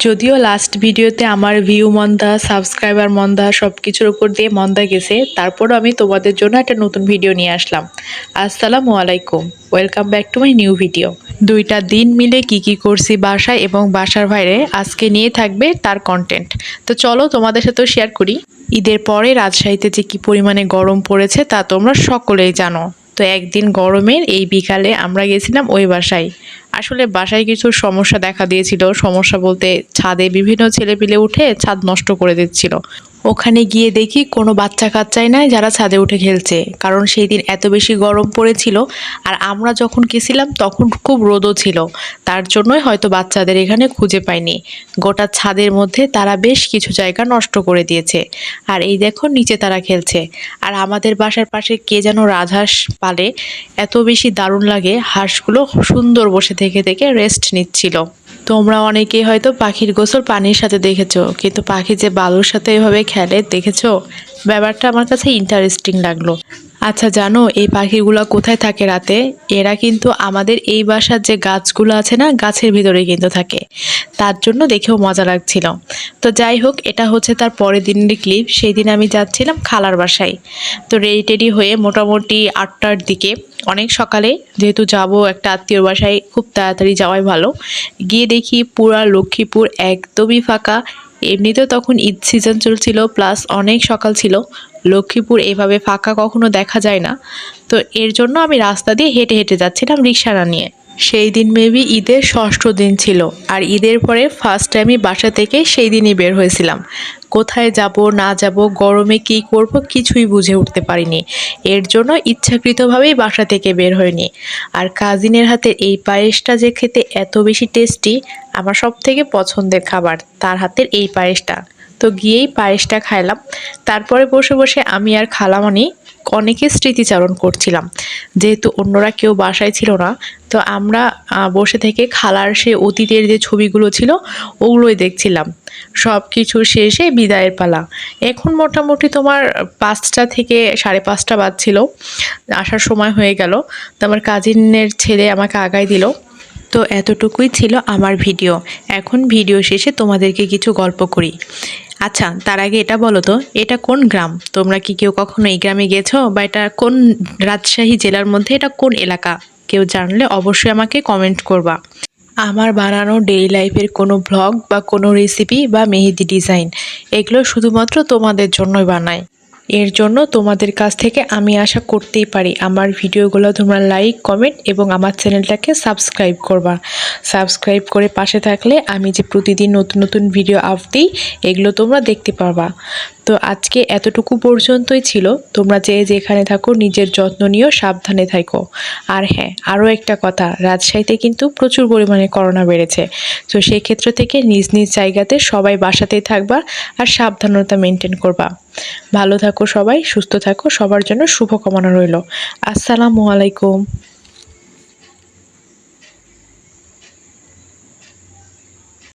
যদিও লাস্ট ভিডিওতে আমার ভিউ মন্দা, সাবস্ক্রাইবার মন্দা সব কিছুর উপর দিয়ে মন্দা গেছে, তারপরও আমি তোমাদের জন্য একটা নতুন ভিডিও নিয়ে আসলাম। আসসালামু আলাইকুম, welcome back to my new video. দুইটা দিন মিলে কি করছি বাসায় এবং বাসার বাইরে আজকে নিয়ে থাকবে তার কন্টেন্ট। তো চলো তোমাদের সাথেও শেয়ার করি। ঈদের পরে রাজশাহীতে যে কি পরিমাণে গরম পড়েছে তা তোমরা সকলেই জানো। তো একদিন গরমের এই বিকালে আমরা গেছিলাম ওই বাসায়। আসলে বাসায় কিছু সমস্যা দেখা দিয়েছিল। সমস্যা বলতে ছাদে বিভিন্ন ছেলেপিলে উঠে ছাদ নষ্ট করে দিচ্ছিল। ওখানে গিয়ে দেখি কোনো বাচ্চা কাচ্চাই নাই যারা ছাদে উঠে খেলছে, কারণ সেই দিন এত বেশি গরম পড়েছিল। আর আমরা যখন গেছিলাম তখন খুব রোদও ছিল, তার জন্যই হয়তো বাচ্চাদের এখানে খুঁজে পাইনি। গোটা ছাদের মধ্যে তারা বেশ কিছু জায়গা নষ্ট করে দিয়েছে। আর এই দেখো নিচে তারা খেলছে। আর আমাদের বাসার পাশে কে যেন রাজহাঁস পালে, এত বেশি দারুণ লাগে। হাঁসগুলো সুন্দর বসে থেকে থেকে রেস্ট নিচ্ছিল। তোমরা অনেকেই হয়তো পাখির গোসল পানির সাথে দেখেছো, কিন্তু পাখি যে বালুর সাথে এভাবে খেলে দেখেছো? ব্যাপারটা আমার কাছে ইন্টারেস্টিং লাগলো। আচ্ছা জানো এই পাখিগুলো কোথায় থাকে রাতে? এরা কিন্তু আমাদের এই বাসার যে গাছগুলো আছে না, গাছের ভিতরে কিন্তু থাকে। তার জন্য দেখেও মজা লাগছিল। তো যাই হোক, এটা হচ্ছে তার পরের দিনের ক্লিপ। সেই দিন আমি যাচ্ছিলাম খালার বাসায়। তো রেডি টেডি হয়ে মোটামুটি 8টার দিকে, অনেক সকালে যেহেতু যাব একটা আত্মীয়র বাসায়, খুব তাড়াতাড়ি যাওয়াই ভালো। গিয়ে দেখি পুরা লক্ষ্মীপুর একদমই ফাঁকা। এমনিতেও তখন ঈদ সিজন চলছিল, প্লাস অনেক সকাল ছিল। লক্ষ্মীপুর এভাবে ফাঁকা কখনো দেখা যায় না। তো এর জন্য আমি রাস্তা দিয়ে হেঁটে হেঁটে যাচ্ছিলাম রিক্সা না নিয়ে। সেই দিন মেবি ঈদের ষষ্ঠ দিন ছিল। আর ঈদের পরে ফার্স্ট টাইমই বাসা থেকে সেই দিনই বের হয়েছিলাম। কোথায় যাব না যাব, গরমে কী করব কিছুই বুঝে উঠতে পারিনি। এর জন্য ইচ্ছাকৃতভাবেই বাসা থেকে বের হয়নি। আর কাজিনের হাতের এই পায়েসটা যে খেতে এত বেশি টেস্টি, আমার সব থেকে পছন্দের খাবার তার হাতের এই পায়েসটা। তো গিয়েই পায়েসটা খাইলাম। তারপরে বসে বসে আমি আর খালামণি অনেকে স্মৃতিচারণ করছিলাম। যেহেতু অন্যরা কেউ বাসায় ছিল না, তো আমরা বসে থেকে খালার সে অতীতের যে ছবিগুলো ছিল ওগুলোই দেখছিলাম। সব কিছু শেষে বিদায়ের পালা। এখন মোটামুটি তোমার 5টা থেকে 5:30 বাজছিল, আসার সময় হয়ে গেল। তো আমার কাজিনের ছেলে আমাকে আগায় দিল। তো এতটুকুই ছিল আমার ভিডিও। এখন ভিডিও শেষে তোমাদেরকে কিছু গল্প করি। আচ্ছা তার আগে এটা বলো তো, এটা কোন গ্রাম? তোমরা কি কেউ কখনো এই গ্রামে গেছো? বা এটা কোন রাজশাহী জেলার মধ্যে, এটা কোন এলাকা? কেউ জানলে অবশ্যই আমাকে কমেন্ট করবা। আমার বানানো ডেইলি লাইফের কোনো ব্লগ বা কোনো রেসিপি বা মেহেদি ডিজাইন, এগুলো শুধুমাত্র তোমাদের জন্যই বানাই। এর জন্য তোমাদের কাছ থেকে আমি আশা করতেই পারি আমার ভিডিওগুলো তোমরা লাইক, কমেন্ট এবং আমার চ্যানেলটাকে সাবস্ক্রাইব করবা। সাবস্ক্রাইব করে পাশে থাকলে আমি যে প্রতিদিন নতুন নতুন ভিডিও আপ দিই, এগুলো তোমরা দেখতে পারবা। তো আজকে এতটুকু পর্যন্তই ছিল। তোমরা যে যেখানে থাকো নিজের যত্ন নিও, সাবধানে থাকো। আর হ্যাঁ, আরও একটা কথা, রাজশাহীতে কিন্তু প্রচুর পরিমাণে করোনা বেড়েছে। তো সেই ক্ষেত্র থেকে নিজ নিজ জায়গাতে সবাই বাসাতেই থাকবা আর সাবধানতা মেনটেন করবা। ভালো থাকো সবাই, সুস্থ থাকো, সবার জন্য শুভকামনা রইল। আসসালামু আলাইকুম।